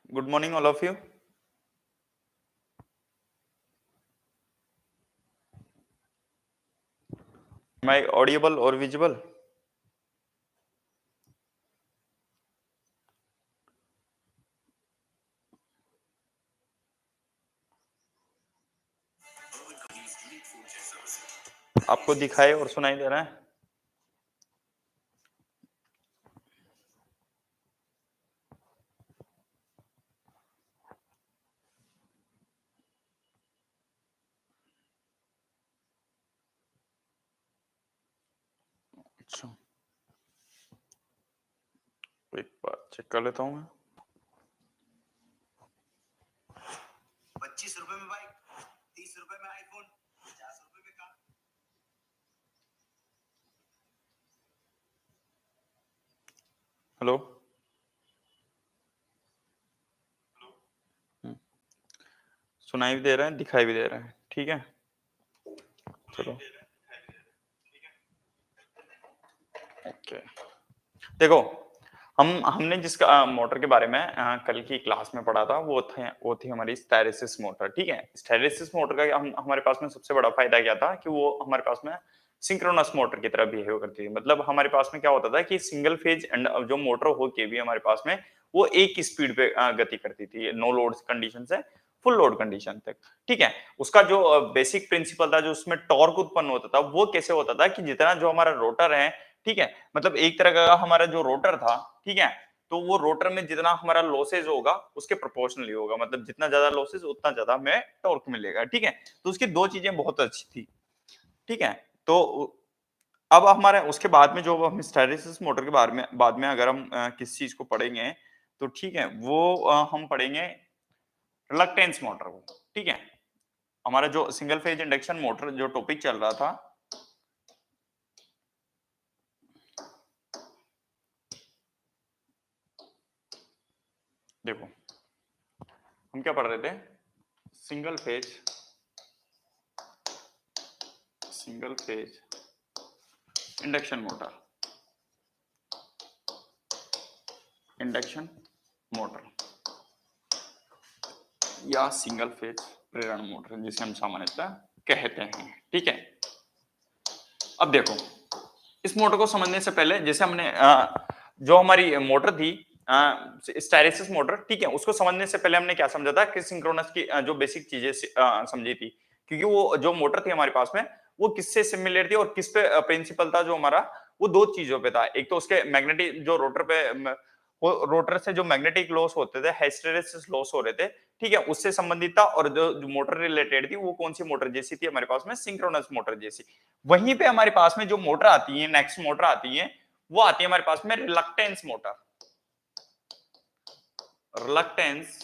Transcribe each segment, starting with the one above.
Good morning, all of you. Am I audible or visible? आपको दिखाई और सुनाई दे रहा है? अच्छा, एक बार चेक कर लेता हूँ मैं। 25 रुपए में बाइक, 30 रुपए में आईफोन, 50 रुपए में कार। हेलो, सुनाई भी दे रहा है, दिखाई भी दे रहा है, ठीक है। चलो, ओके। देखो, हमने जिसका मोटर के बारे में कल की क्लास में पढ़ा था, वो थी हमारी स्टैटिसिस मोटर, ठीक है। स्टैटिसिस मोटर का हमारे पास में सबसे बड़ा फायदा क्या था कि वो हमारे पास में सिंक्रोनस मोटर की तरह बिहेव करती थी। मतलब हमारे पास में क्या होता था कि सिंगल फेज एंड जो मोटर होके भी हमारे पास में वो एक ही स्पीड पे गति करती थी, नो लोड कंडीशन से फुल लोड कंडीशन तक, ठीक है। उसका जो बेसिक प्रिंसिपल था, जो उसमें टॉर्क उत्पन्न होता था, वो कैसे होता था कि जितना जो हमारा रोटर है, ठीक है, मतलब एक तरह का हमारा जो रोटर था, ठीक है, तो वो रोटर में जितना हमारा लॉसेज होगा उसके प्रोपोर्शनली होगा। मतलब जितना ज्यादा लॉसेज उतना ज्यादा हमें टॉर्क मिलेगा, ठीक है। तो उसकी दो चीजें बहुत अच्छी थी, ठीक है। तो अब हमारे उसके बाद में जो हम हिस्टैरिसीस मोटर के बारे में बाद में अगर हम किस चीज को पढ़ेंगे, तो ठीक है, वो हम पढ़ेंगे रिलक्टेंस मोटर को, ठीक है। हमारा जो सिंगल फेज इंडक्शन मोटर जो टॉपिक चल रहा था, देखो हम क्या पढ़ रहे थे, सिंगल फेज इंडक्शन मोटर या सिंगल फेज प्रेरण मोटर जिसे हम सामान्यतः कहते हैं, ठीक है। अब देखो, इस मोटर को समझने से पहले जैसे हमने जो हमारी मोटर थी स्टायरेसिस मोटर, ठीक है, उसको समझने से पहले हमने क्या समझा था कि सिंक्रोनस की जो बेसिक चीजें समझी थी। क्योंकि वो जो मोटर थी हमारे पास में, वो किससे सिमिलर थी और किस पे प्रिंसिपल था जो हमारा, वो दो चीजों पे था। एक तो उसके मैग्नेटिक जो रोटर पे वो रोटर से जो मैग्नेटिक लॉस होते थे, हिस्टैरिसीस लॉस हो रहे थे, ठीक है, उससे संबंधित था। और जो मोटर रिलेटेड थी वो कौन सी मोटर जैसी थी हमारे पास में, सिंक्रोनस मोटर जैसी। वहीं पे हमारे पास में जो मोटर आती है, नेक्स्ट मोटर आती है, वो आती है हमारे पास में रिलक्टेंस मोटर। रिलक्टेंस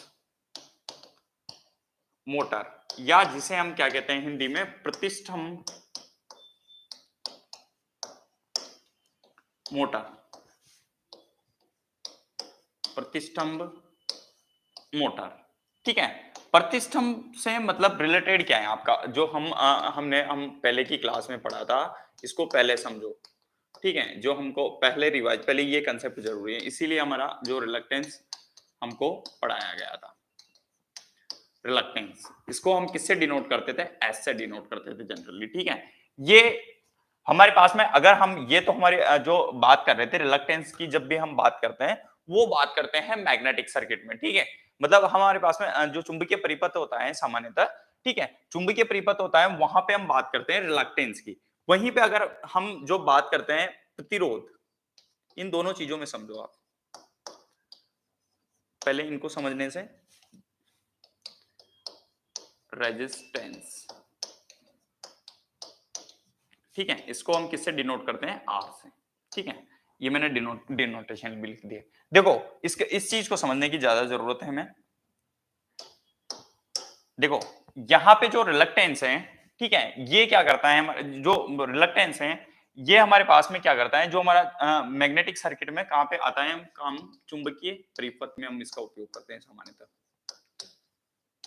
मोटर, या जिसे हम क्या कहते हैं हिंदी में, प्रतिष्ठम्भ मोटर। प्रतिष्ठम्भ मोटर, ठीक है। प्रतिष्ठम्भ से मतलब रिलेटेड क्या है आपका, जो हम पहले की क्लास में पढ़ा था, इसको पहले समझो, ठीक है। जो हमको पहले ये कंसेप्ट जरूरी है, इसीलिए हमारा जो रिलक्टेंस हमको पढ़ाया गया था। रिलक्टेंस, इसको हम किससे डिनोट करते थे, एस से डिनोट करते थे जनरली, ठीक है। ये हमारे पास में अगर हम ये तो हमारे जो बात कर रहे थे रिलक्टेंस की, जब भी हम बात करते हैं वो बात करते हैं मैग्नेटिक सर्किट में, ठीक है। मतलब हमारे पास में जो चुंबकीय परिपथ होता है सामान्यतः, ठीक है, चुंबकीय परिपथ होता है, वहां पे हम बात करते हैं रिलक्टेंस की। वहीं पे अगर हम जो बात करते हैं प्रतिरोध, इन दोनों चीजों में समझो आप, पहले इनको समझने से, रेजिस्टेंस, ठीक है, इसको हम किससे डिनोट करते हैं, आर से, ठीक है। ये मैंने डिनोटेशन भी लिख दिया। देखो इस चीज को समझने की ज्यादा जरूरत है हमें। देखो यहां पे जो रिलक्टेंस है, ठीक है, ये क्या करता है, जो रिलक्टेंस है ये हमारे पास में क्या करता है, जो हमारा मैग्नेटिक सर्किट में कहां पे आता है, हम चुंबकीय परिपथ में हम इसका उपयोग करते हैं सामान्यतः,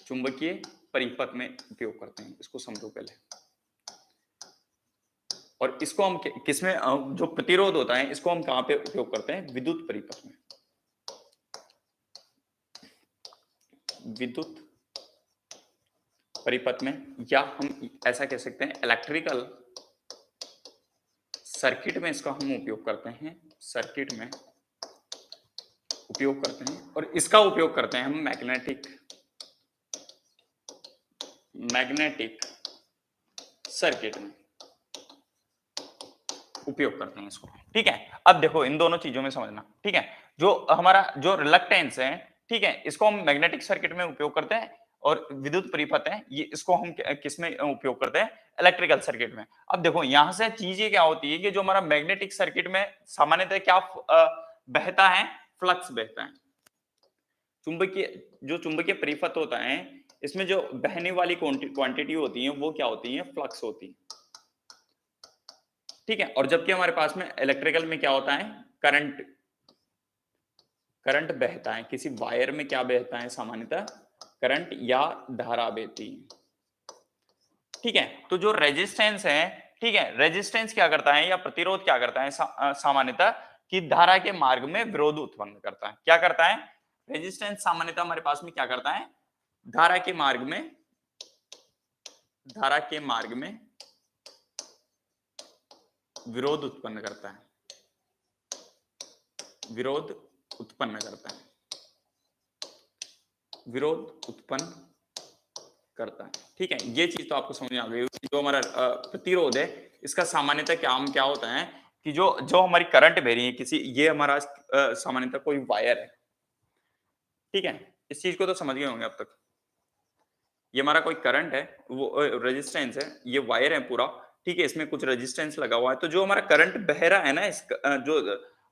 चुंबकीय परिपथ में उपयोग करते हैं, इसको समझो पहले। और इसको हम किसमें, जो प्रतिरोध होता है, इसको हम कहां पे उपयोग करते हैं, विद्युत परिपथ में। विद्युत परिपथ में, या हम ऐसा कह सकते हैं इलेक्ट्रिकल सर्किट में इसका हम उपयोग करते हैं, सर्किट में उपयोग करते हैं, और इसका उपयोग करते हैं हम मैग्नेटिक सर्किट में उपयोग करते हैं इसको। ठीक है, अब देखो इन दोनों चीजों में समझना। ठीक है, जो हमारा जो रिलक्टेंस है, ठीक है, इसको हम मैग्नेटिक सर्किट में उपयोग करते हैं, और विद्युत परिपथ है ये, इसको हम किस में उपयोग करते हैं, इलेक्ट्रिकल सर्किट में। अब देखो यहां से चीजें क्या होती है कि जो हमारा मैग्नेटिक सर्किट में सामान्यतः क्या बहता है, फ्लक्स बहता है। चुंबकीय जो चुंबकीय परिपथ होता है, इसमें जो बहने वाली क्वांटिटी होती है वो क्या होती है, फ्लक्स होती है। ठीक है, और जबकि हमारे पास में इलेक्ट्रिकल में क्या होता है, करंट करंट बहता है। किसी वायर में क्या बहता है, सामान्यतः करंट या धारा बहती है। ठीक है, तो जो रेजिस्टेंस है, ठीक है, रेजिस्टेंस क्या करता है या प्रतिरोध क्या करता है, सामान्यतः कि धारा के मार्ग में विरोध उत्पन्न करता है। क्या करता है, रेजिस्टेंस सामान्यतः हमारे पास में क्या करता है, धारा के मार्ग में विरोध उत्पन्न करता है, विरोध उत्पन्न करता है। ठीक है, ये चीज तो आपको समझ में आ गई। जो हमारा प्रतिरोध है, इसका सामान्यतः क्या होता है कि जो हमारी करंट बह रही है किसी, ये हमारा सामान्यतः कोई वायर है। ठीक है, इस चीज को तो समझ गए होंगे अब तक। ये हमारा कोई करंट है, वो रेजिस्टेंस है, ये वायर है पूरा। ठीक है, इसमें कुछ रेजिस्टेंस लगा हुआ है, तो जो हमारा करंट बह रहा है ना, जो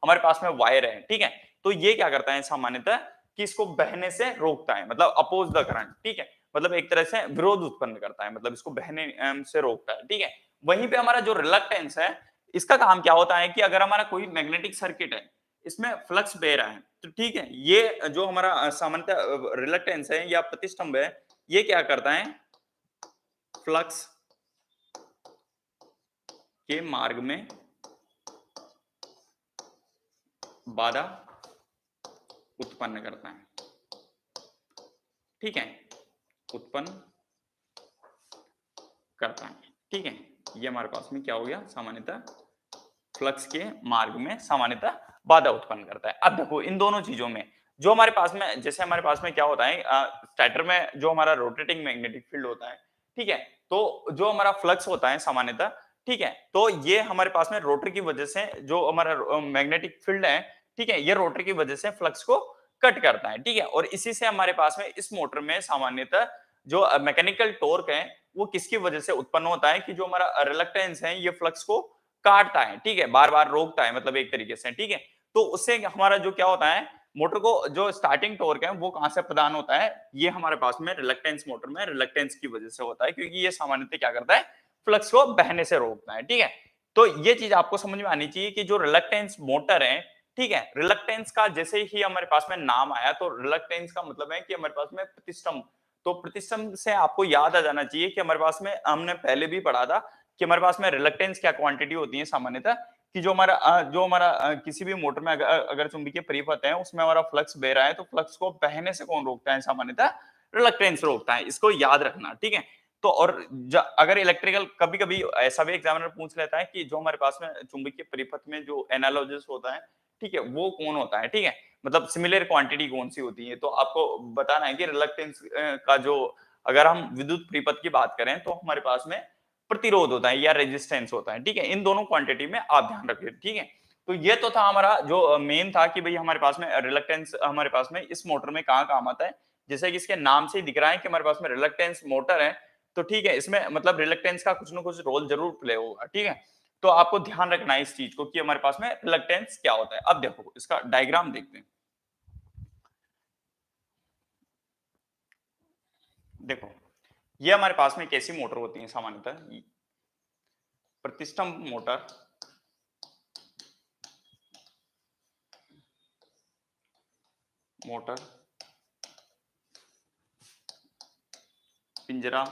हमारे पास में वायर है, ठीक है, तो ये क्या करता है सामान्यतः कि इसको बहने से रोकता है, मतलब अपोज द करंट। ठीक है, मतलब एक तरह से विरोध उत्पन्न करता है, मतलब इसको बहने से रोकता है। ठीक है, वहीं पे हमारा जो रिलक्टेंस है, इसका काम क्या होता है कि अगर हमारा कोई मैग्नेटिक सर्किट है, इसमें फ्लक्स बह रहा है, तो ठीक है, ये जो हमारा सामान्यतः रिलक्टेंस है या प्रतिष्ठंभ है, ये क्या करता है, फ्लक्स के मार्ग में बाधा उत्पन्न करता है। ठीक है, उत्पन्न करता है। ठीक है, ये हमारे पास में क्या हो गया, सामान्यतः फ्लक्स के मार्ग में सामान्यतः बाधा उत्पन्न करता है। अब देखो इन दोनों चीजों में जो हमारे पास में, जैसे हमारे पास में क्या होता है, स्टेटर में जो हमारा रोटेटिंग मैग्नेटिक फील्ड होता है, ठीक है, तो जो हमारा फ्लक्स होता है सामान्यतः, ठीक है, तो ये हमारे पास में रोटर की वजह से जो हमारा मैग्नेटिक फील्ड है, ठीक है, ये रोटर की वजह से फ्लक्स को कट करता है। ठीक है, और इसी से हमारे पास में इस मोटर में सामान्यतः जो मैकेनिकल टॉर्क है, वो किसकी वजह से उत्पन्न होता है कि जो हमारा रिलक्टेंस है, ये फ्लक्स को काटता है। ठीक है, बार बार रोकता है, मतलब एक तरीके से। ठीक है, तो उससे हमारा जो क्या होता है, मोटर को जो स्टार्टिंग टॉर्क है वो कहां से प्रदान होता है, ये हमारे पास में रिलक्टेंस, मोटर में रिलक्टेंस की वजह से होता है, क्योंकि ये सामान्यतः क्या करता है, फ्लक्स को बहने से रोकता है। ठीक है, तो ये चीज आपको समझ में आनी चाहिए कि जो रिलक्टेंस मोटर है, ठीक है, रिलक्टेंस का जैसे ही हमारे पास में नाम आया, तो रिलक्टेंस का मतलब है कि हमारे पास में प्रतिष्ठंभ, तो प्रतिष्ठंभ से आपको याद आ जाना चाहिए कि हमारे पास में, हमने पहले भी पढ़ा था कि हमारे पास में रिलक्टेंस क्या क्वांटिटी होती है सामान्यतः, कि जो हमारा किसी भी मोटर में अगर चुंबकीय परिपथ है, उसमें हमारा फ्लक्स बह रहा है, तो फ्लक्स को बहने से कौन रोकता है, सामान्यतः रिलक्टेंस रोकता है। इसको याद रखना। ठीक है, तो और अगर इलेक्ट्रिकल, कभी कभी ऐसा भी एग्जामिनर पूछ लेता है कि जो हमारे पास में चुंबकीय परिपथ में जो एनालॉगस होता है, ठीक है, वो कौन होता है, ठीक है, मतलब सिमिलर क्वांटिटी कौन सी होती है, तो आपको बताना है कि रिलक्टेंस का जो, अगर हम विद्युत परिपथ की बात करें, तो हमारे पास में प्रतिरोध होता है या रेजिस्टेंस होता है। ठीक है, इन दोनों क्वांटिटी में आप ध्यान रखिए। ठीक है, तो ये तो था हमारा जो मेन था कि भाई हमारे पास में रिलक्टेंस हमारे पास में इस मोटर में कहाँ काम आता है, जैसे कि इसके नाम से ही दिख रहा है कि हमारे पास में रिलक्टेंस मोटर है, तो ठीक है, इसमें मतलब रिलक्टेंस का कुछ ना कुछ रोल जरूर प्ले होगा। ठीक है, तो आपको ध्यान रखना है इस चीज को कि हमारे पास में रिलक्टेंस क्या होता है। अब देखो इसका डायग्राम देखते हैं। देखो ये हमारे पास में कैसी मोटर होती है सामान्यतः, प्रतिष्ठंभ मोटर, मोटर पिंजरा,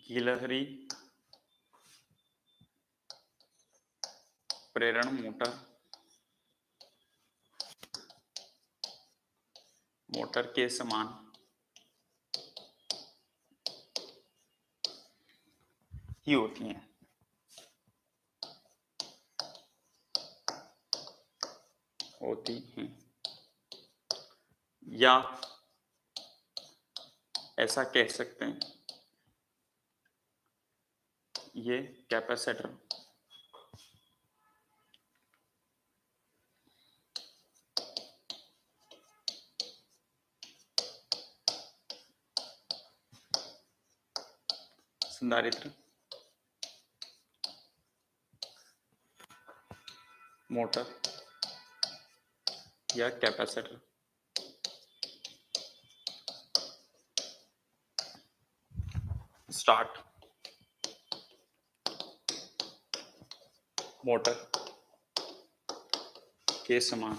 गिलहरी, प्रेरण मोटर, मोटर के समान ही होती हैं। होती हैं या ऐसा कह सकते हैं ये कैपेसिटर संधारित्र मोटर या कैपेसिटर स्टार्ट मोटर के समान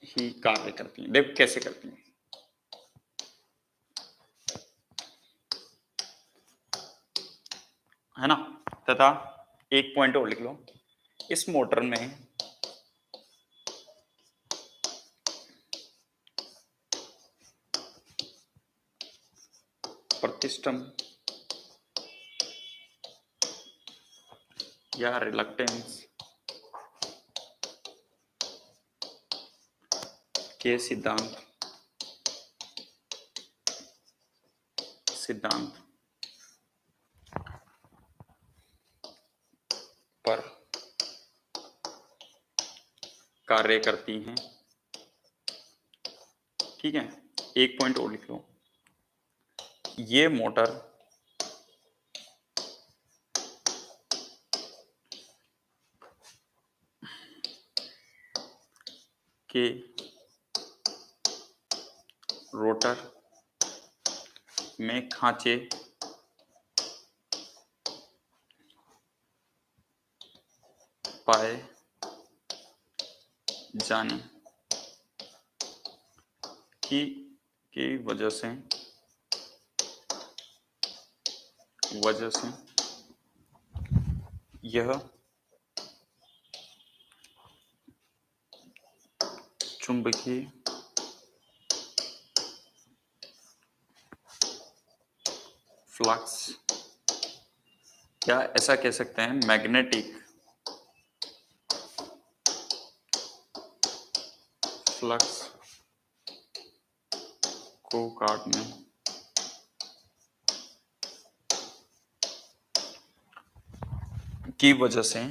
ही कार्य करती हैं। देखो कैसे करती हैं, है ना। तथा एक पॉइंट और लिख लो, इस मोटर में प्रतिष्ठम या रिलक्टेंस के सिद्धांत पर कार्य करती हैं। ठीक है, एक पॉइंट और लिख लो, ये मोटर के रोटर में खांचे पाए जाने की वजह से यह चुंबकीय फ्लक्स या ऐसा कह सकते हैं मैग्नेटिक फ्लक्स को काटने की वजह से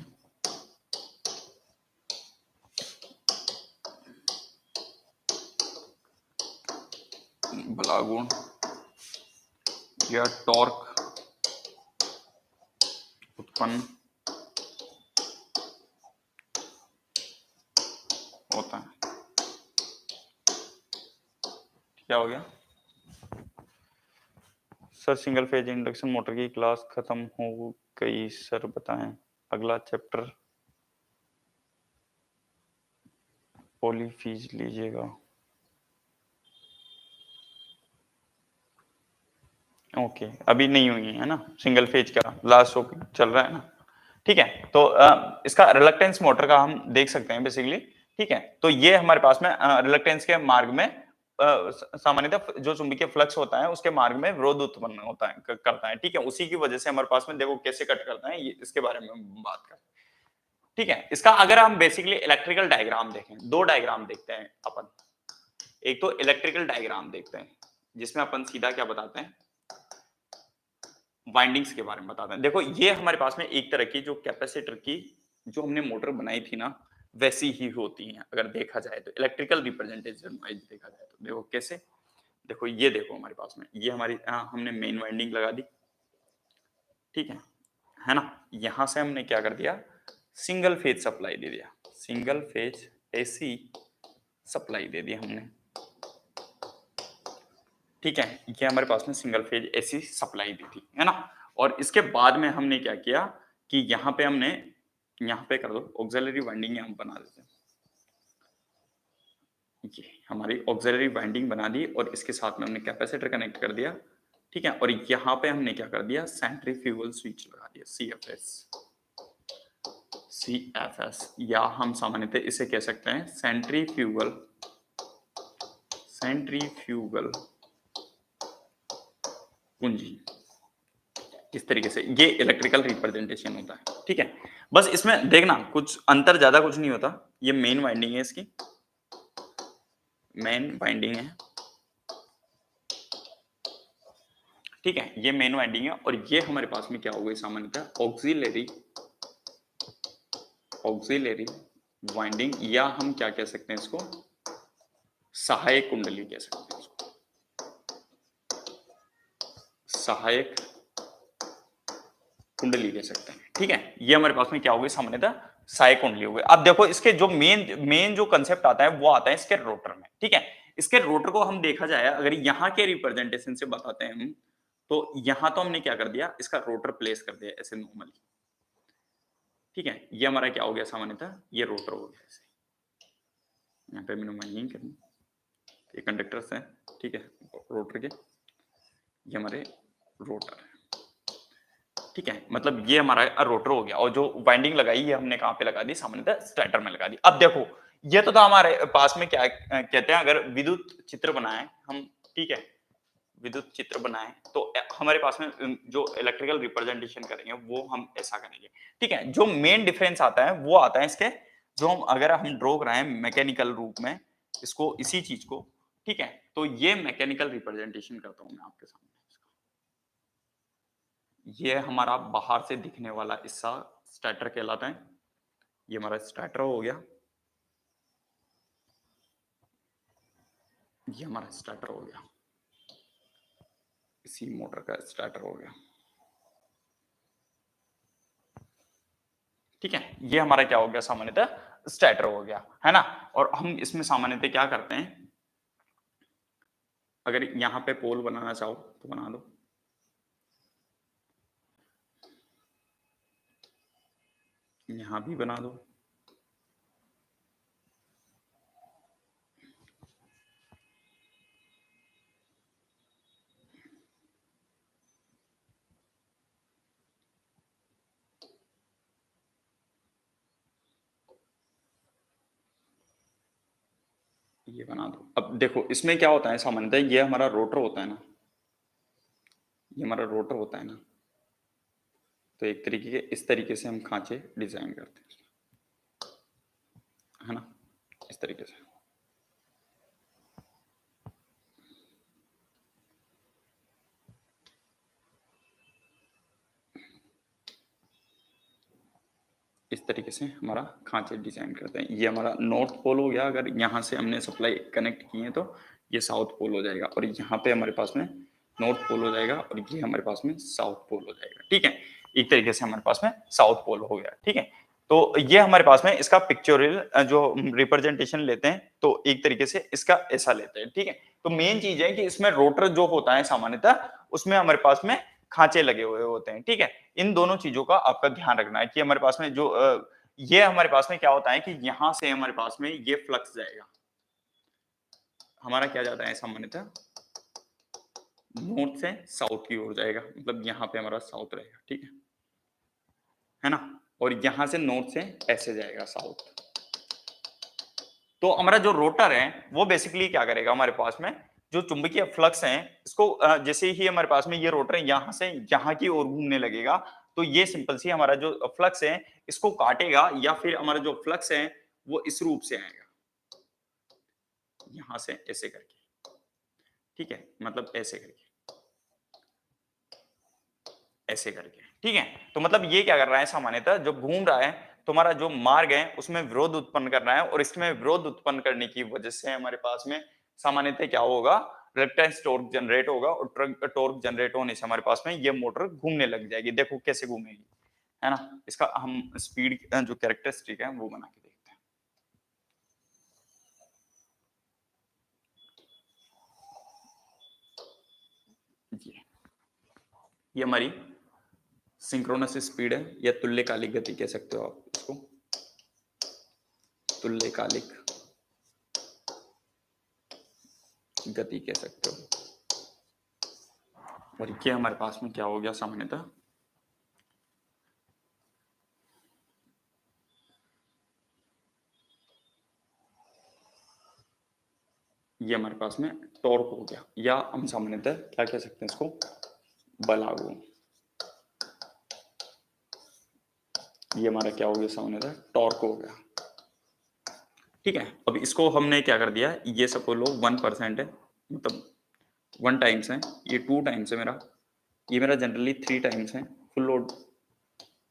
बलागुण या टॉर्क उत्पन्न होता है। क्या हो गया sir? Single phase induction motor की क्लास खत्म हो गई सर, बताएं अगला चैप्टर पॉलीफीज लीजिएगा। ओके, अभी नहीं हुई है ना, सिंगल फेज का लास्ट शो चल रहा है ना। ठीक है, तो इसका रिलक्टेंस मोटर का हम देख सकते हैं बेसिकली। ठीक है, तो ये हमारे पास में रिलक्टेंस के मार्ग में सामान्यतः जो चुंबकीय फ्लक्स होता है उसके मार्ग में विरोध उत्पन्न होता है करता है। ठीक है, उसी की वजह से हमारे पास में देखो कैसे कट करता है, ये इसके बारे में हम बात करें। ठीक है, इसका अगर हम बेसिकली इलेक्ट्रिकल डायग्राम देखें, दो डायग्राम देखते हैं अपन। एक तो इलेक्ट्रिकल डायग्राम देखते हैं जिसमें अपन सीधा क्या बताते हैं, वाइंडिंग्स के बारे में बताते हैं। देखो ये हमारे पास में एक तरह की जो कैपेसिटर की जो हमने मोटर बनाई थी ना, वैसी ही होती हैं अगर देखा जाए तो, इलेक्ट्रिकल रिप्रेजेंटेशन वाइज देखा जाए तो। देखो कैसे, देखो ये देखो हमारे पास में ये हमारी हमने मेन वाइंडिंग लगा दी। ठीक है ना। यहां से हमने क्या कर दिया, सिंगल फेज सप्लाई दे दिया, सिंगल फेज एसी सप्लाई दे दी हमने। ठीक है, ये हमारे पास में सिंगल फेज एसी सप्लाई दी थी, है ना। और इसके बाद में हमने क्या किया कि यहाँ पे हमने, यहाँ पे कर दो ऑक्सिलरी वाइंडिंग हम बना देते हैं। ये हमारी ऑक्सिलरी वाइंडिंग बना दी और इसके साथ में हमने कैपेसिटर कनेक्ट कर दिया। ठीक है, और यहाँ पे हमने क्या कर दिया, सेंट्रीफ्यूगल स्विच लगा दिया, CFS। CFS, या हम सामान्यतः इसे कह सकते हैं सेंट्रीफ्यूगल कुंजी। इस तरीके से ये इलेक्ट्रिकल रिप्रेजेंटेशन होता है, ठीक है। बस इसमें देखना कुछ अंतर ज्यादा कुछ नहीं होता। ये मेन वाइंडिंग है, इसकी मेन वाइंडिंग है, ठीक है। ये मेन वाइंडिंग है और ये हमारे पास में क्या हो गई सामान्यतः ऑक्सिलरी वाइंडिंग, या हम क्या कह सकते हैं इसको, सहायक कुंडली कह सकते हैं इसको, सहायक कुंडली कह सकते हैं, ठीक है। ये हमारे पास में क्या हो गई सामान्यतः सहायक कुंडली हो गई। अब देखो इसके जो मेन जो कंसेप्ट आता है वो आता है इसके रोटर में, ठीक है। इसके रोटर को हम देखा जाए, अगर यहाँ के रिप्रेजेंटेशन से बताते हैं हम, तो यहां तो हमने क्या कर दिया, इसका रोटर प्लेस कर दिया ऐसे नॉर्मली, ठीक है। ये हमारा क्या हो गया सामान्यतः, ये रोटर हो गया ऐसे। यहाँ पे मैंने माइनिंग करनी, ये कंडक्टर्स हैं, ठीक है, रोटर के, ये हमारे रोटर है, ठीक है। मतलब ये हमारा रोटर हो गया, और जो वाइंडिंग लगाई ये हमने कहाँ पे लगा दी, सामान्यतः स्टेटर में लगा दी। अब देखो ये तो था हमारे पास में, क्या कहते हैं, अगर विद्युत चित्र बनाए हम, ठीक है, विद्युत चित्र बनाए तो हमारे पास में जो इलेक्ट्रिकल रिप्रेजेंटेशन करेंगे वो हम ऐसा करेंगे, ठीक है। जो मेन डिफरेंस आता है वो आता है इसके, जो हम अगर हम ड्रॉ कराएं मैकेनिकल रूप में इसको, इसी चीज को, ठीक है, तो ये मैकेनिकल रिप्रेजेंटेशन करता हूं मैं आपके सामने। ये हमारा बाहर से दिखने वाला हिस्सा स्टार्टर कहलाता है, ये हमारा स्टार्टर हो गया, ये हमारा स्टार्टर हो गया, इसी मोटर का स्टार्टर हो गया, ठीक है। ये हमारा क्या हो गया सामान्यतः स्टार्टर हो गया, है ना। और हम इसमें सामान्यतः क्या करते हैं, अगर यहां पे पोल बनाना चाहो तो बना दो, यहां भी बना दो, ये बना दो। अब देखो इसमें क्या होता है सामान्यतः, ये हमारा रोटर होता है ना, ये हमारा रोटर होता है ना, तो एक तरीके के इस तरीके से हम खांचे डिजाइन करते हैं, है ना, इस तरीके से। इस तरीके से हमारा खांचे डिजाइन करते हैं। ये हमारा नॉर्थ पोल हो गया, अगर यहाँ से हमने सप्लाई कनेक्ट की है तो ये साउथ पोल हो जाएगा, और यहाँ पे हमारे पास में नॉर्थ पोल हो जाएगा, और ये हमारे पास में साउथ पोल हो जाएगा, ठीक है। एक तरीके से हमारे पास में साउथ पोल हो गया, ठीक है। तो ये हमारे पास में इसका पिक्चोरियल जो रिप्रेजेंटेशन लेते हैं, तो एक तरीके से इसका ऐसा लेते हैं, ठीक है। तो मेन चीज है कि इसमें रोटर जो होता है सामान्यतः, उसमें हमारे पास में खांचे लगे हुए होते हैं, ठीक है। इन दोनों चीजों का आपका ध्यान रखना है कि हमारे पास में जो ये हमारे पास में क्या होता है कि यहां से हमारे पास में ये फ्लक्स जाएगा, हमारा क्या जाता है सामान्यतः नॉर्थ से साउथ की ओर जाएगा, मतलब यहाँ पे हमारा साउथ रहेगा, ठीक है ना। और यहां से नॉर्थ से ऐसे जाएगा साउथ। तो हमारा जो रोटर है वो बेसिकली क्या करेगा, हमारे पास में जो चुंबकीय फ्लक्स है इसको जैसे ही हमारे पास में ये रोटर यहां से यहां की ओर घूमने लगेगा, तो ये सिंपल सी हमारा जो फ्लक्स है इसको काटेगा, या फिर हमारा जो फ्लक्स है वो इस रूप से आएगा, यहां से ऐसे करके, ठीक है, मतलब ऐसे करके, ऐसे करके, ठीक है। तो मतलब ये क्या कर रहा है सामान्यतः, जो घूम रहा है तो हमारा जो मार्ग है उसमें विरोध उत्पन्न कर रहा है, और इसमें विरोध उत्पन्न करने की वजह से हमारे पास में सामान्यतः क्या होगा, रिलक्टेंस टॉर्क जनरेट होगा, और टॉर्क जनरेट होने से हमारे पास में ये मोटर घूमने लग जाएगी। देखो कैसे घूमेगी, है ना। इसका हम स्पीड जो कैरेक्टरिस्टिक है वो बना के देखते हैं। ये हमारी सिंक्रोनस स्पीड है, या तुल्यकालिक गति कह सकते हो आप इसको, तुल्यकालिक गति कह सकते हो। और ये हमारे पास में क्या हो गया सामान्यतः, ये हमारे पास में टॉर्क हो गया, या हम सामान्यतः क्या कह सकते हैं इसको, बल आघूर्ण। ये हमारा क्या हो गया सामान्यतः, टॉर्क हो गया। ठीक है, अब इसको हमने क्या कर दिया, ये सपोज लो 1% है, मतलब 1 टाइम्स है, ये 2 टाइम्स है मेरा, ये मेरा जनरली 3 टाइम्स है फुल लोड,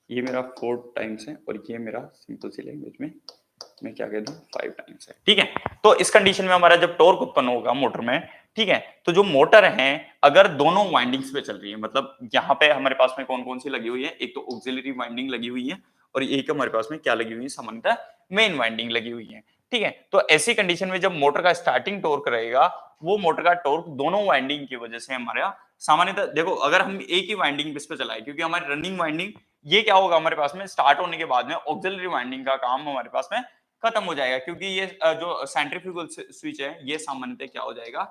ये मेरा 4 टाइम्स है, और ये मेरा सिंपल सी लैंग्वेज में मैं क्या कह दूं 5 टाइम्स है। ठीक है, तो इस कंडीशन में हमारा जब टॉर्क उत्पन्न होगा मोटर में, ठीक है, तो जो मोटर है अगर दोनों वाइंडिंग्स पे चल रही है, मतलब यहाँ पे हमारे पास में कौन कौन सी लगी हुई है, एक तो ऑक्सिलरी वाइंडिंग लगी हुई है, और एक हमारे पास में क्या लगी हुई है, सामान्यतः मेन वाइंडिंग लगी हुई है। ठीक है, तो ऐसी कंडीशन में जब मोटर का स्टार्टिंग टॉर्क रहेगा, वो मोटर का टॉर्क दोनों वाइंडिंग की वजह से हमारा सामान्यतः, देखो अगर हम एक ही वाइंडिंग पे चलाए, क्योंकि हमारी रनिंग वाइंडिंग ये क्या होगा हमारे पास में, स्टार्ट होने के बाद में ऑक्सिलरी वाइंडिंग का काम हमारे पास में खत्म हो जाएगा, क्योंकि ये जो सेंट्रीफ्यूगल स्विच है ये सामान्यतः क्या हो जाएगा,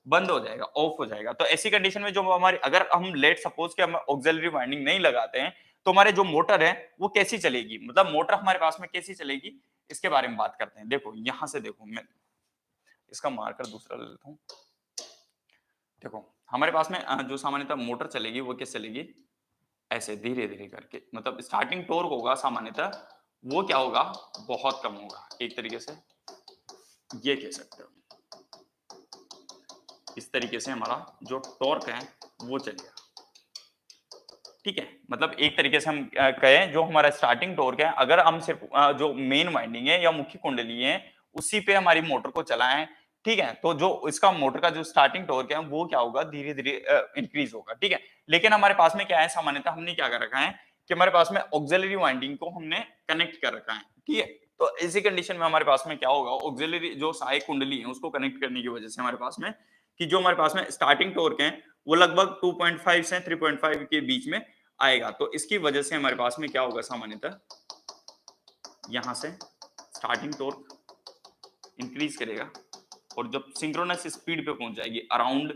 बंद हो जाएगा, ऑफ हो जाएगा। तो ऐसी कंडीशन में जो हमारी, अगर हम लेट सपोज कि हम ऑक्सिलरी वाइंडिंग नहीं लगाते हैं, तो हमारे जो मोटर है वो कैसी चलेगी, मतलब मोटर हमारे पास में कैसी चलेगी, इसके बारे में बात करते हैं। देखो यहां से देखो, मैं इसका मार्कर दूसरा ले लेता हूं। देखो हमारे पास में जो सामान्यतः मोटर चलेगी वो कैसे चलेगी, ऐसे धीरे धीरे करके, मतलब स्टार्टिंग टॉर्क होगा सामान्यतः वो क्या होगा, बहुत कम होगा, एक तरीके से ये कह सकते हो। इस तरीके से हमारा जो टॉर्क है वो चलेगा। ठीक है, मतलब एक तरीके से हम कहें, जो हमारा स्टार्टिंग टॉर्क है, अगर हम सिर्फ जो मेन वाइंडिंग है या मुख्य कुंडली है उसी पे हमारी मोटर को चलाएं, ठीक है, तो जो इसका मोटर का जो स्टार्टिंग टॉर्क है वो क्या होगा, धीरे धीरे इंक्रीज होगा। ठीक है, लेकिन हमारे पास में क्या है, सामान्यतः हमने क्या कर रखा है कि हमारे पास में ऑक्सिलरी वाइंडिंग को हमने कनेक्ट कर रखा है। ठीक है, तो इसी कंडीशन में हमारे पास में क्या होगा, ऑक्सिलरी जो सहायक कुंडली है उसको कनेक्ट करने की वजह से हमारे पास में कि जो हमारे पास में स्टार्टिंग टॉर्क है वो लगभग 2.5 से 3.5 के बीच में आएगा। तो इसकी वजह से हमारे पास में क्या होगा, सामान्यतः यहां से स्टार्टिंग टॉर्क इंक्रीज करेगा, और जब सिंक्रोनस स्पीड पे पहुंच जाएगी अराउंड,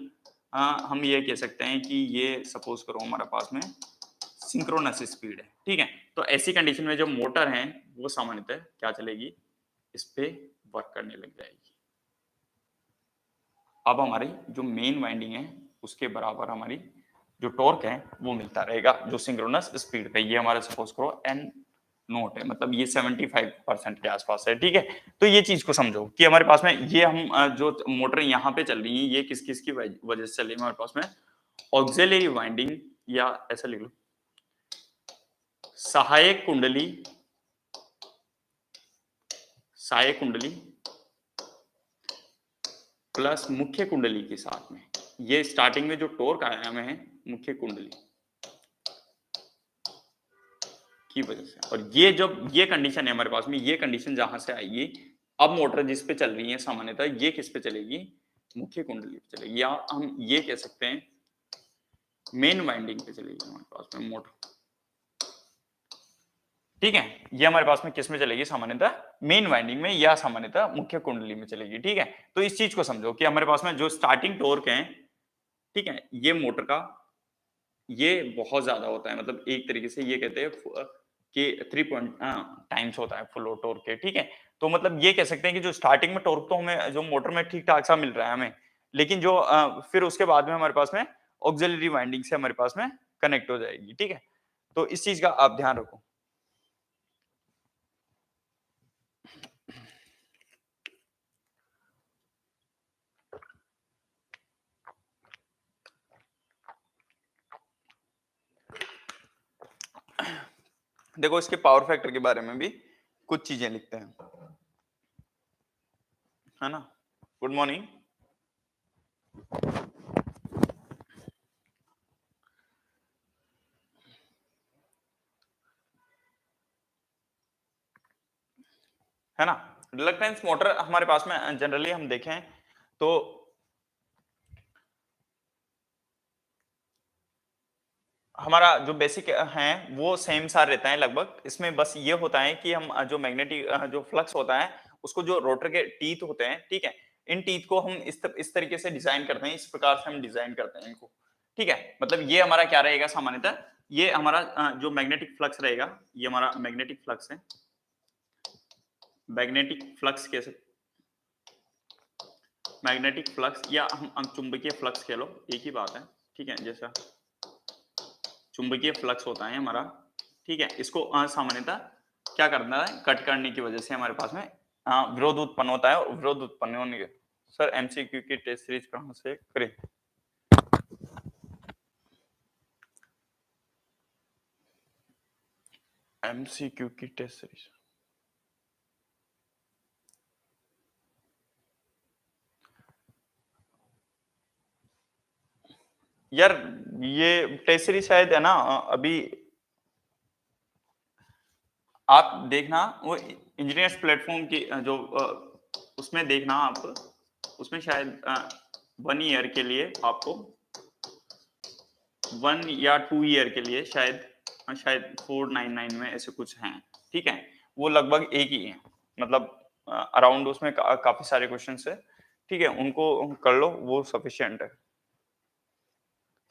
हम ये कह सकते हैं कि ये सपोज करो हमारे पास में सिंक्रोनस स्पीड है। ठीक है, तो ऐसी कंडीशन में जो मोटर है वो सामान्यतः क्या चलेगी, इस पे वर्क करने लग जाएगी। अब हमारी जो मेन वाइंडिंग है उसके बराबर हमारी जो टॉर्क है वो मिलता रहेगा, जो सिंक्रोनस स्पीड पे, ये हमारा सपोज करो एन नोट है, मतलब ये 75% के आसपास है। ठीक है, तो ये चीज को समझो कि हमारे पास में ये हम जो मोटर यहाँ पे चल रही है ये किस किस की वजह से चल रही है, हमारे पास में ऑक्सिलरी वाइंडिंग, या ऐसा लिख लो सहायक कुंडली, सहायक कुंडली प्लस मुख्य कुंडली के साथ में, ये स्टार्टिंग में जो टॉर्क आया है मुख्य कुंडली की वजह से, और ये जब ये कंडीशन है हमारे पास में, ये कंडीशन जहां से आएगी, अब मोटर जिस पे चल रही है सामान्यतः ये किस पे चलेगी, मुख्य कुंडली पे चलेगी, या हम ये कह सकते हैं मेन वाइंडिंग पे चलेगी हमारे पास में मोटर। ठीक है, ये हमारे पास में किस में चलेगी, सामान्यतः मेन वाइंडिंग में या सामान्यतः मुख्य कुंडली में चलेगी। ठीक है, तो इस चीज को समझो कि हमारे पास में जो स्टार्टिंग टॉर्क है, ठीक है, ये मोटर का ये बहुत ज्यादा होता है, मतलब एक तरीके से ये कहते हैं कि 3 टाइम्स होता है फुल लोड टॉर्क के। ठीक है, तो मतलब ये कह सकते हैं कि जो स्टार्टिंग में टॉर्क तो हमें जो मोटर में ठीक ठाक सा मिल रहा है हमें, लेकिन जो फिर उसके बाद में हमारे पास में ऑक्सिलरी वाइंडिंग से हमारे पास में कनेक्ट हो जाएगी। ठीक है, तो इस चीज का आप ध्यान रखो। देखो इसके पावर फैक्टर के बारे में भी कुछ चीजें लिखते हैं, है ना। Good morning. है ना, रिलक्टेंस मोटर हमारे पास में जनरली हम देखें तो हमारा जो बेसिक है वो सेम सा रहता है लगभग। इसमें बस ये होता है कि हम जो मैग्नेटिक जो फ्लक्स होता है उसको, जो रोटर के टीथ होते हैं, ठीक है, इन टीथ को हम इस तरीके से डिजाइन करते हैं, इस प्रकार से हम डिजाइन करते हैं इनको। ठीक है, मतलब ये हमारा क्या रहेगा सामान्यतः, ये हमारा जो मैग्नेटिक फ्लक्स रहेगा, ये हमारा मैग्नेटिक फ्लक्स है। मैग्नेटिक फ्लक्स कैसे, मैग्नेटिक फ्लक्स या हम चुंबकीय फ्लक्स कह लो, एक ही बात है, ठीक है। जैसा चुंबकीय फ्लक्स होता है हमारा, ठीक है, इसको सामान्यतः क्या करना है, कट करने की वजह से हमारे पास में विरोध उत्पन्न होता है, और विरोध उत्पन्न होने के सर एमसीक्यू की टेस्ट सीरीज कहां से करें? एमसीक्यू की टेस्ट सीरीज यार, ये टेस्ट सीरीज शायद है ना, अभी आप देखना वो इंजीनियर्स प्लेटफॉर्म की जो उसमें देखना आप, उसमें शायद 1 ईयर के लिए आपको 1 या 2 ईयर के लिए शायद शायद 499 में ऐसे कुछ हैं, ठीक है। वो लगभग एक ही है, मतलब अराउंड उसमें काफी सारे क्वेश्चन है, ठीक है, उनको कर लो, वो सफिशिएंट है,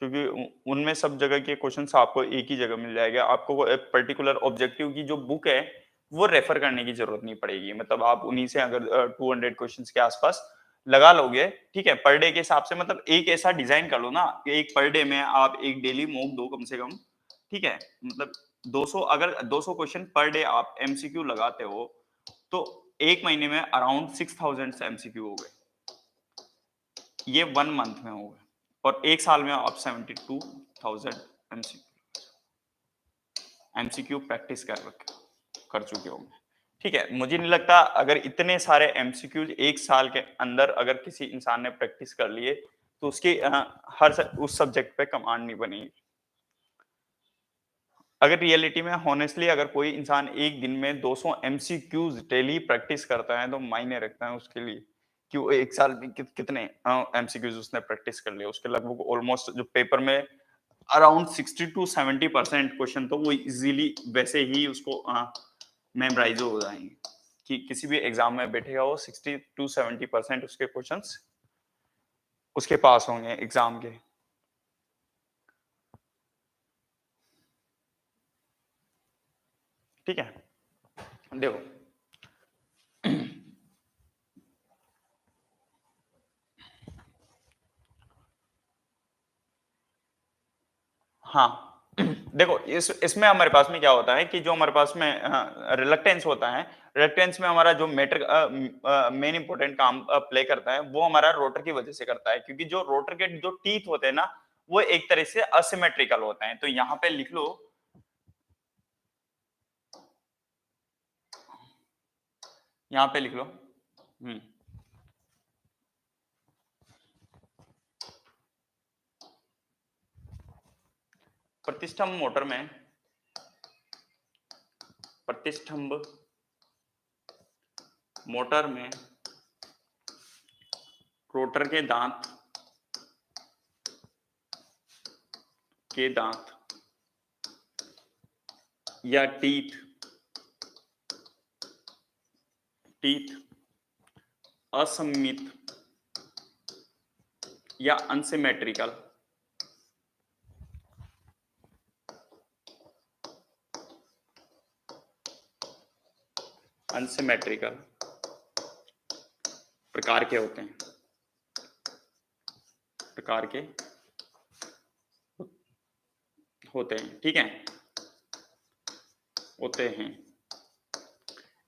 क्योंकि उनमें सब जगह के क्वेश्चंस आपको एक ही जगह मिल जाएगा। आपको एक पर्टिकुलर ऑब्जेक्टिव की जो बुक है वो रेफर करने की जरूरत नहीं पड़ेगी, मतलब आप उन्हीं से अगर 200 क्वेश्चंस के आसपास लगा लोगे, ठीक है, पर डे के हिसाब से, मतलब एक ऐसा डिजाइन कर लो ना कि एक पर डे में आप एक डेली मॉक दो कम से कम, ठीक है, मतलब 200, अगर 200 क्वेश्चन पर डे आप एमसीक्यू लगाते हो तो एक महीने में अराउंड 6000 एमसीक्यू हो गए, ये 1 मंथ में हो गए, और एक साल में आप 72,000 एमसीक्यू प्रैक्टिस कर चुके होंगे, ठीक है। मुझे नहीं लगता अगर इतने सारे एमसीक्यू एक साल के अंदर अगर किसी इंसान ने प्रैक्टिस कर लिए तो उसकी उस सब्जेक्ट पे कमांड नहीं बनेगी। अगर रियलिटी में हॉनेस्टली अगर कोई इंसान एक दिन में 200 एमसीक्यूज डेली प्रैक्टिस करता है तो मायने रखता है उसके लिए कि वो एक साल में कितने एमसीक्यूज उसने प्रैक्टिस कर लिए, उसके लगभग ऑलमोस्ट जो पेपर में अराउंड 60 टू 70% क्वेश्चन तो वो इजीली वैसे ही उसको मेमोराइज हो जाएंगे, कि किसी भी एग्जाम में बैठेगा वो 60 टू 70% उसके क्वेश्चंस उसके पास होंगे एग्जाम के। ठीक है, देखो हाँ, देखो इसमें हमारे पास में क्या होता है कि जो हमारे पास में रिलक्टेंस होता है, रिलक्टेंस में हमारा जो मेन इंपॉर्टेंट काम प्ले करता है वो हमारा रोटर की वजह से करता है, क्योंकि जो रोटर के जो टीथ होते हैं ना वो एक तरह से असिमेट्रिकल होते हैं। तो यहाँ पे लिख लो, यहाँ पे लिख लो प्रतिष्ठम्भ मोटर में प्रतिष्ठम्भ मोटर में रोटर के दांत या टीथ असममित या अनसिमेट्रिकल प्रकार के होते हैं, ठीक है, होते हैं।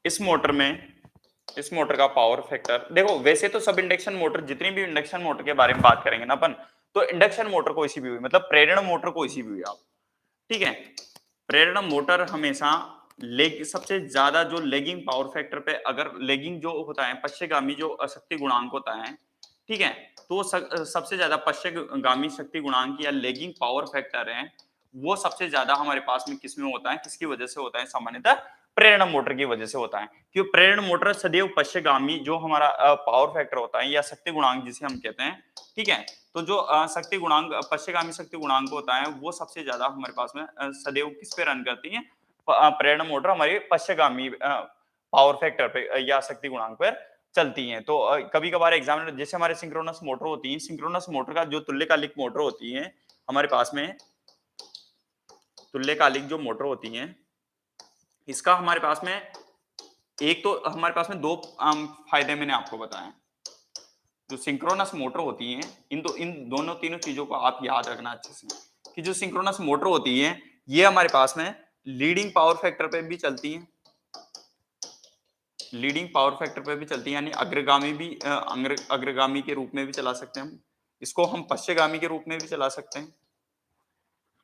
इस मोटर का पावर फैक्टर देखो, वैसे तो सब इंडक्शन मोटर, जितनी भी इंडक्शन मोटर के बारे में बात करेंगे ना अपन, तो इंडक्शन मोटर कोई सी भी हुई, मतलब प्रेरण मोटर कोई सी भी हुई आप, ठीक है, प्रेरण मोटर हमेशा सबसे ज्यादा जो लेगिंग पावर फैक्टर पे, अगर लेगिंग जो होता है पश्चगामी जो शक्ति गुणांक होता है, ठीक है, तो सबसे ज्यादा पश्चगामी शक्ति गुणांक या लेगिंग पावर फैक्टर है वो सबसे ज्यादा हमारे पास में किसमें होता है, किसकी वजह से होता है, सामान्यतः प्रेरण मोटर की वजह से होता है, क्योंकि प्रेरण मोटर सदैव पश्चगामी जो हमारा पावर फैक्टर होता है या शक्ति गुणांक जिसे हम कहते हैं, ठीक है, तो जो शक्ति गुणांक पश्चगामी शक्ति गुणांक होता है वो सबसे ज्यादा हमारे पास में सदैव किस पे रन करती है, प्रेरण मोटर हमारी पश्चगामी पावर फैक्टर पे या शक्ति गुणांक पर चलती हैं। तो कभी कभार एग्जाम में जैसे हमारे सिंक्रोनस मोटर होती है, सिंक्रोनस मोटर का जो तुल्यकालिक मोटर होती है हमारे पास में, तुल्यकालिक जो मोटर होती है इसका हमारे पास में एक तो हमारे पास में दो फायदे मैंने आपको बताए, जो सिंक्रोनस मोटर होती है, इन दोनों तीनों चीजों को आप याद रखना अच्छे से, कि जो सिंक्रोनस मोटर होती है ये हमारे पास में लीडिंग पावर फैक्टर पे भी चलती है, लीडिंग पावर फैक्टर पे भी चलती है, यानी अग्रगामी भी अग्रगामी के रूप में भी चला सकते हैं हम इसको, हम पश्चगामी के रूप में भी चला सकते हैं।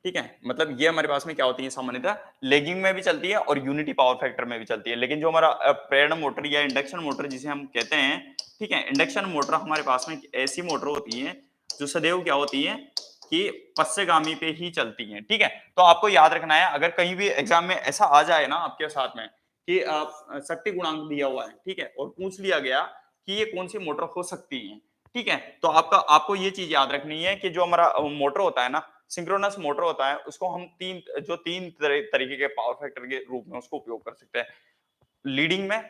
ठीक है, मतलब ये हमारे पास में क्या होती है सामान्यतः लेगिंग में भी चलती है और यूनिटी पावर फैक्टर में भी चलती है। लेकिन जो हमारा प्रेरण मोटर या इंडक्शन मोटर जिसे हम कहते हैं, ठीक है, इंडक्शन मोटर हमारे पास में ऐसी मोटर होती है जो सदैव क्या होती है कि पश्चगामी पे ही चलती है। ठीक है, तो आपको याद रखना है, अगर कहीं भी एग्जाम में ऐसा आ जाए ना आपके साथ में कि शक्ति गुणांक दिया हुआ है, ठीक है, और पूछ लिया गया कि ये कौन सी मोटर हो सकती है, ठीक है, तो आपको ये चीज याद रखनी है कि जो हमारा मोटर होता है ना, सिंक्रोनस मोटर होता है, उसको हम तीन तरीके के पावर फैक्टर के रूप में उसको उपयोग कर सकते हैं, लीडिंग में,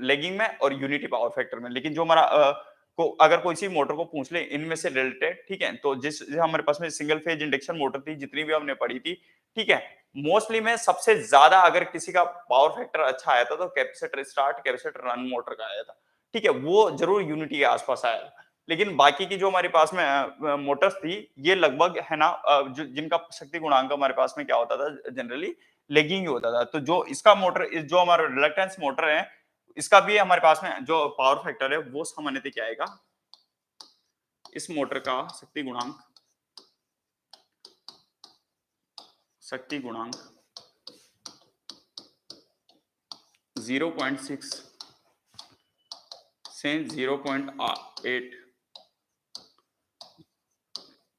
लेगिंग में और यूनिटी पावर फैक्टर में। लेकिन जो हमारा को अगर कोई सी मोटर को पूछ ले इनमें से रिलेटेड, ठीक है, तो जिस हमारे पास में सिंगल फेज इंडक्शन मोटर थी, जितनी भी हमने पढ़ी थी, ठीक है, मोस्टली में सबसे ज्यादा अगर किसी का पावर फैक्टर अच्छा आया था तो capacitor start, capacitor run motor का आया था, ठीक है, वो जरूर यूनिटी के आसपास आया था। लेकिन बाकी की जो हमारे पास में मोटर्स थी, ये लगभग है ना, जिनका शक्ति गुणांक हमारे पास में क्या होता था जनरली लेगिंग ही होता था। तो जो इसका मोटर, जो हमारा रिलक्टेंस मोटर है, इसका भी हमारे पास में जो पावर फैक्टर है वो सामान्यतः क्या आएगा, इस मोटर का शक्ति गुणांक 0.6 से 0.8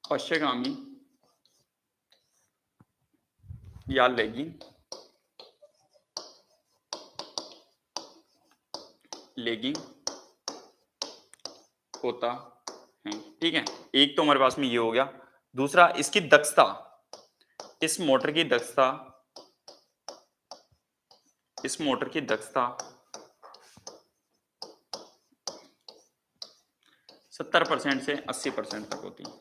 पश्चगामी या लेगिंग होता है। ठीक है, एक तो हमारे पास में ये हो गया। दूसरा, इसकी दक्षता, इस मोटर की दक्षता 70% से 80% तक होती है।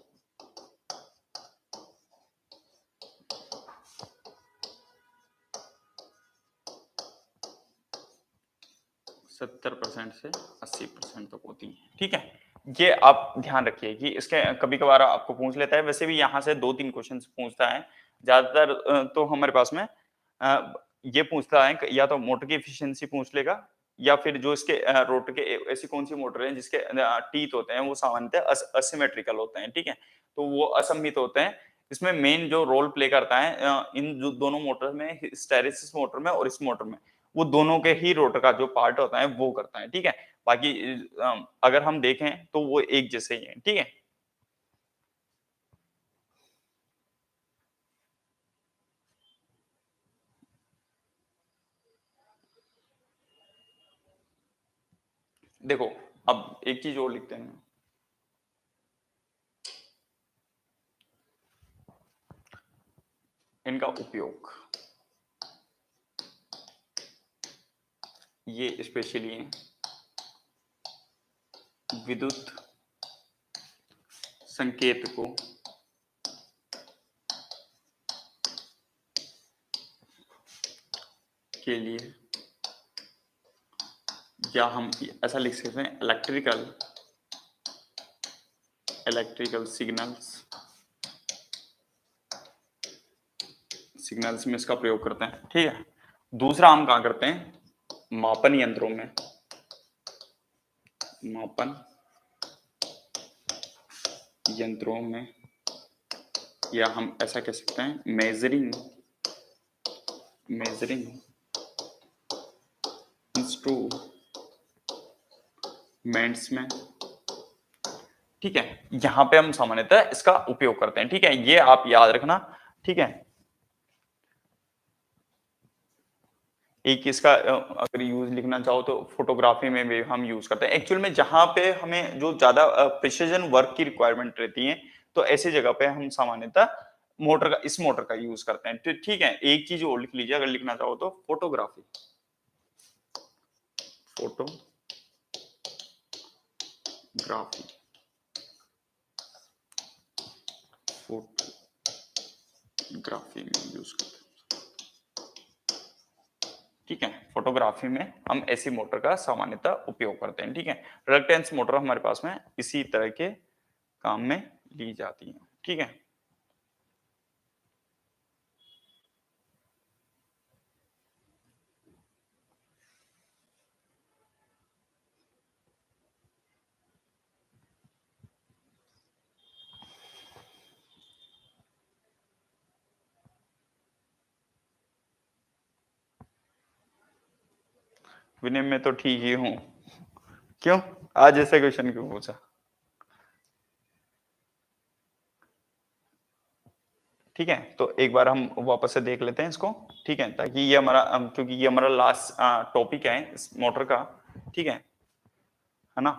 70% से 80% तक होती है। ठीक है, ये आप ध्यान रखिए कि इसके कभी कभार आपको पूछ लेता है, वैसे भी यहाँ से 2-3 क्वेश्चन पूछता है ज्यादातर। तो हमारे पास में ये पूछता है या तो मोटर की एफिशिएंसी पूछ लेगा, या फिर जो इसके रोटर के ऐसी कौन सी मोटर है जिसके टीथ होते हैं वो सामान्यतः असिमेट्रिकल होते हैं। ठीक है, तो वो असममित होते हैं। इसमें मेन जो रोल प्ले करता है इन जो दोनों मोटर में, हिस्टैरिसीस मोटर में और इस मोटर में, वो दोनों के ही रोटर का जो पार्ट होता है वो करता है। ठीक है, बाकी अगर हम देखें तो वो एक जैसे ही है। ठीक है, देखो अब एक चीज और लिखते हैं, इनका उपयोग ये स्पेशली है विद्युत संकेत को के लिए, या हम ऐसा लिख सकते हैं इलेक्ट्रिकल सिग्नल्स में इसका प्रयोग करते हैं। ठीक है, दूसरा हम कहाँ करते हैं, मापन यंत्रों में, या हम ऐसा कह सकते हैं मेजरिंग इंस्ट्रूमेंट्स में। ठीक है, यहां पे हम सामान्यतः इसका उपयोग करते हैं। ठीक है, ये आप याद रखना। ठीक है, एक इसका अगर यूज लिखना चाहो तो फोटोग्राफी में भी हम यूज करते हैं। एक्चुअल में जहां पे हमें जो ज्यादा प्रिसिजन वर्क की रिक्वायरमेंट रहती है, तो ऐसी जगह पे हम सामान्यतः इस मोटर का यूज करते हैं। तो ठीक है, एक चीज और लिख लीजिए अगर लिखना चाहो तो, फोटोग्राफी में यूज करते हैं। ठीक है, फोटोग्राफी में हम ऐसी मोटर का सामान्यतः उपयोग करते हैं, ठीक है। रिलक्टेंस मोटर हमारे पास में इसी तरह के काम में ली जाती है, ठीक है। विनय मैं तो ठीक ही हूँ। क्यों? आज ऐसा क्वेश्चन क्यों पूछा? ठीक है, तो एक बार हम वापस से देख लेते हैं इसको, ठीक है, ताकि ये हमारा क्योंकि ये हमारा लास्ट टॉपिक है इस मोटर का, ठीक है ना?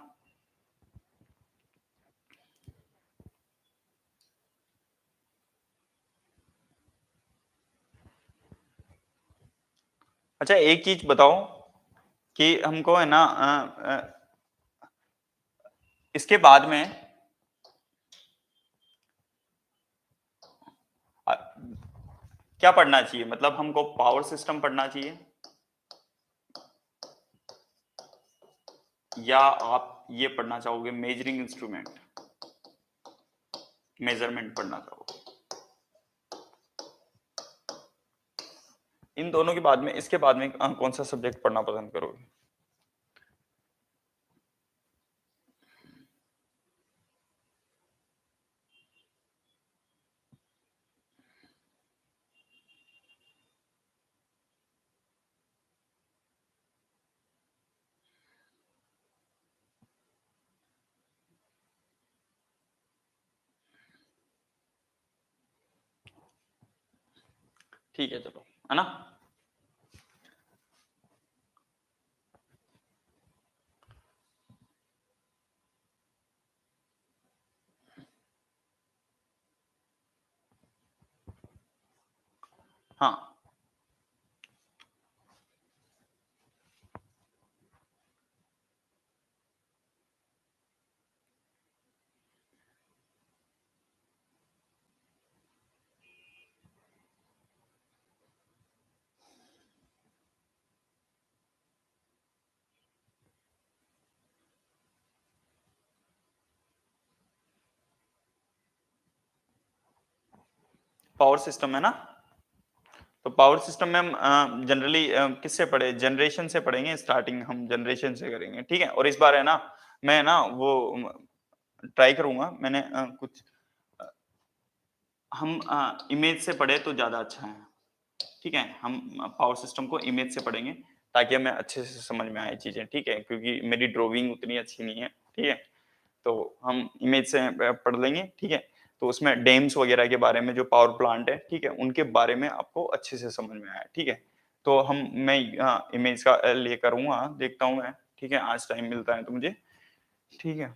अच्छा एक चीज बताओ कि हमको है ना इसके बाद में अ, क्या पढ़ना चाहिए? मतलब हमको पावर सिस्टम पढ़ना चाहिए या आप ये पढ़ना चाहोगे मेजरिंग इंस्ट्रूमेंट, मेजरमेंट पढ़ना चाहोगे? इन दोनों के बाद में इसके बाद में कौन सा सब्जेक्ट पढ़ना पसंद करोगे? ठीक है चलो, है ना? हाँ, पावर सिस्टम है ना? तो पावर सिस्टम में हम जनरली किससे पढ़े? जनरेशन से पढ़ेंगे, स्टार्टिंग हम जनरेशन से करेंगे, ठीक है। और इस बार है ना मैं ना वो ट्राई करूंगा, मैंने कुछ अ, हम इमेज से पढ़े तो ज्यादा अच्छा है, ठीक है। हम पावर सिस्टम को इमेज से पढ़ेंगे ताकि हमें अच्छे से समझ में आए चीजें, ठीक है, क्योंकि मेरी ड्राइंग उतनी अच्छी नहीं है, ठीक है। तो हम इमेज से पढ़ लेंगे, ठीक है। तो उसमें डैम्स वगैरह के बारे में, जो पावर प्लांट है, ठीक है, उनके बारे में आपको अच्छे से समझ में आया, ठीक है। तो मैं इमेज का लिए करूंगा, देखता हूँ मैं, ठीक है, आज टाइम मिलता है तो मुझे, ठीक है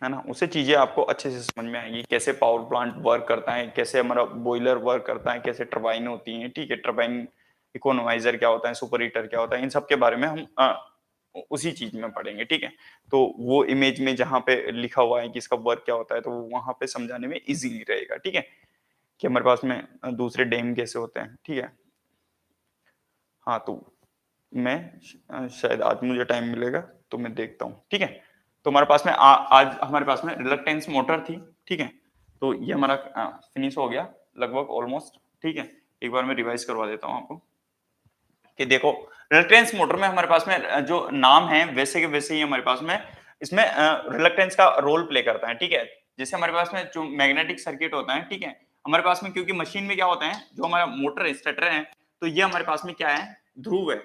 ना? उससे चीजें आपको अच्छे से समझ में आएगी, कैसे पावर प्लांट वर्क करता है, कैसे हमारा बॉयलर वर्क करता है, कैसे टरबाइन होती है, ठीक है। टरबाइन इकोनोमाइजर क्या होता है, सुपर हीटर क्या होता है, इन सब के बारे में हम उसी चीज में पढ़ेंगे, ठीक है। तो वो इमेज में जहाँ पे लिखा हुआ है कि इसका वर्क क्या होता है, तो वहां पे समझाने में इजीली रहेगा, ठीक है, कि हमारे पास में दूसरे डैम कैसे होते हैं, ठीक है। हाँ, तो मैं शायद आज मुझे टाइम मिलेगा तो मैं देखता हूँ, ठीक है। तो हमारे पास में आज हमारे पास में रिलक्टेंस मोटर थी, ठीक है। तो ये हमारा फिनिश हो गया लगभग ऑलमोस्ट, ठीक है। एक बार मैं रिवाइज करवा देता हूँ आपको कि देखो रिलक्टेंस मोटर में हमारे पास में जो नाम है वैसे के वैसे ही हमारे पास में इसमें रिलक्टेंस का रोल प्ले करता है, ठीक है। जैसे हमारे पास में जो मैग्नेटिक सर्किट होता है, ठीक है, हमारे पास में क्योंकि मशीन में क्या होता है, जो हमारा मोटर है, स्टेटर है, तो ये हमारे पास में क्या है, ध्रुव है,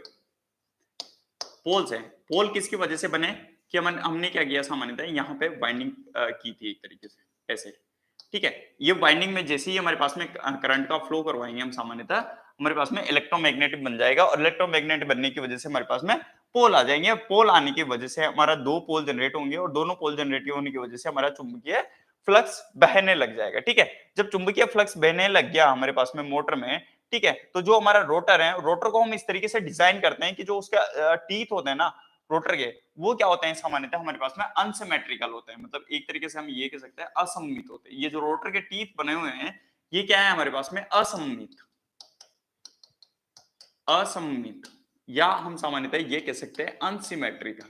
पोल्स है। पोल किसकी वजह से बने कि हमने क्या किया, सामान्यतः यहाँ पे बाइंडिंग की थी एक तरीके से ऐसे, ठीक है। ये बाइंडिंग में जैसे ही हमारे पास में करंट का फ्लो करवाएंगे हम, सामान्यतः हमारे पास में इलेक्ट्रोमैग्नेटिक बन जाएगा, और इलेक्ट्रोमैग्नेटिक बनने की वजह से हमारे पास में पोल आ जाएंगे। पोल आने की वजह से हमारा दो पोल जनरेट होंगे, और दोनों पोल जनरेट होने की वजह से हमारा चुंबकीय फ्लक्स बहने लग जाएगा, ठीक है। जब चुंबकीय फ्लक्स बहने लग गया हमारे पास में मोटर में, ठीक है, तो जो हमारा रोटर है, रोटर को हम इस तरीके से डिजाइन करते हैं कि जो उसका टीथ होते हैं ना रोटर के, वो क्या होते हैं, सामान्यतः हमारे पास में अनसिमेट्रिकल होते हैं, मतलब एक तरीके से हम ये कह सकते हैं असममित होते हैं। ये जो रोटर के टीथ बने हुए हैं, ये क्या है हमारे पास में असममित, असममित, या हम सामान्यतः ये कह सकते हैं अनसिमेट्रिकल।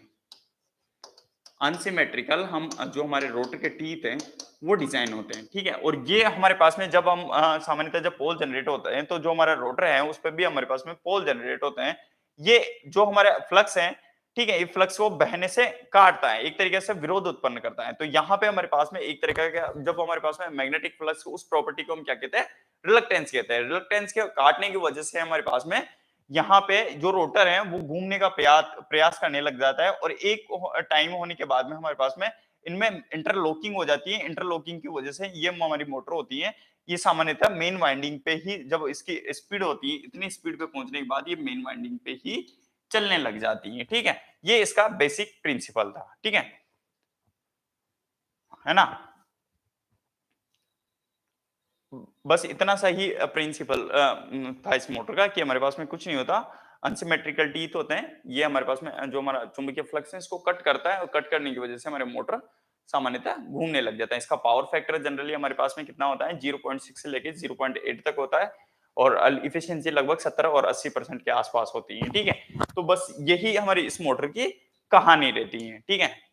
अनसिमेट्रिकल हम जो हमारे रोटर के टीथ हैं वो डिजाइन होते हैं, ठीक है। और ये हमारे पास में जब हम सामान्यतः जब पोल जनरेट होते हैं तो जो हमारा रोटर है उस पर भी हमारे पास में पोल जनरेट होते हैं। ये जो हमारे फ्लक्स है, ठीक है, ये फ्लक्स को बहने से काटता है, एक तरीके से विरोध उत्पन्न करता है। तो यहाँ पे हमारे पास में एक तरीका का जब हमारे पास में मैग्नेटिक फ्लक्स, उस प्रॉपर्टी को हम क्या कहते हैं, रिलक्टेंस कहते हैं। रिलक्टेंस के काटने की वजह से हमारे पास में यहाँ पे जो रोटर है वो घूमने का प्रयास करने लग जाता है, और एक टाइम होने के बाद में हमारे पास में इनमें इंटरलॉकिंग हो जाती है। इंटरलॉकिंग की वजह से ये हमारी मोटर होती है, ये सामान्यतः मेन वाइंडिंग पे ही, जब इसकी स्पीड होती है इतनी स्पीड पे पहुंचने के बाद ये मेन वाइंडिंग पे ही चलने लग जाती है, ठीक है। ये इसका बेसिक प्रिंसिपल था, ठीक है ना। बस इतना सा ही प्रिंसिपल था इस मोटर का, कि हमारे पास में कुछ नहीं होता, अनसिमेट्रिकल टीथ होते हैं। ये हमारे पास में जो हमारा चुंबकीय फ्लक्स है इसको कट करता है, और कट करने की वजह से हमारे मोटर सामान्यतः घूमने लग जाता है। इसका पावर फैक्टर जनरली हमारे पास में कितना होता है, 0.6 से लेके 0.8 तक होता है, और इफिशियंसी लगभग 70 और 80% के आसपास होती है, ठीक है। तो बस यही हमारी इस मोटर की कहानी रहती है, ठीक है।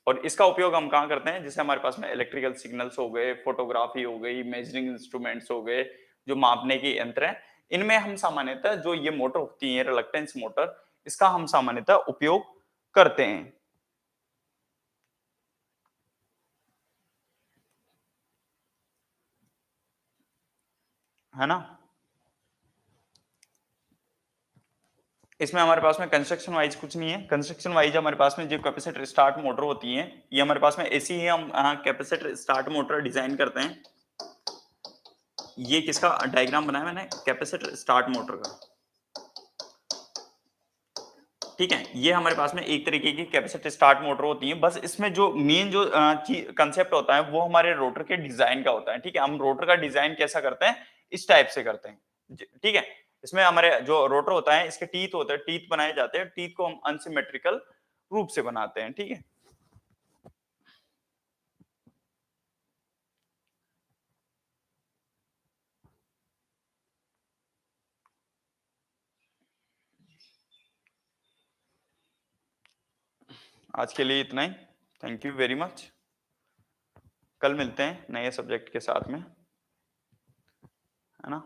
और इसका उपयोग हम कहाँ करते हैं, जैसे हमारे पास में इलेक्ट्रिकल सिग्नल्स हो गए, फोटोग्राफी हो गई, मेजरिंग इंस्ट्रूमेंट्स हो गए, जो मापने के यंत्र हैं, इनमें हम सामान्यतः जो ये मोटर होती है रिलक्टेंस मोटर, इसका हम सामान्यतः उपयोग करते हैं, है ना। इसमें हमारे पास में कंस्ट्रक्शन वाइज कुछ नहीं है। कंस्ट्रक्शन वाइज हमारे पास में जो कैपेसिटर स्टार्ट मोटर होती है, ये हमारे पास में ऐसी ही हम कैपेसिटर स्टार्ट मोटर डिजाइन करते हैं। ये किसका डायग्राम बनाया मैंने, कैपेसिटर स्टार्ट मोटर का, ठीक है। ये हमारे पास में एक तरीके की कैपेसिटर स्टार्ट मोटर होती है। बस इसमें जो मेन जो कंसेप्ट होता है वो हमारे रोटर के डिजाइन का होता है, ठीक है। हम रोटर का डिजाइन कैसा करते हैं, इस टाइप से करते हैं, ठीक है। इसमें हमारे जो रोटर होता है इसके टीथ होते हैं, टीथ बनाए जाते हैं, टीथ को हम अनसिमेट्रिकल रूप से बनाते हैं, ठीक है। आज के लिए इतना ही। Thank you very much. कल मिलते हैं नए सब्जेक्ट के साथ में, है ना।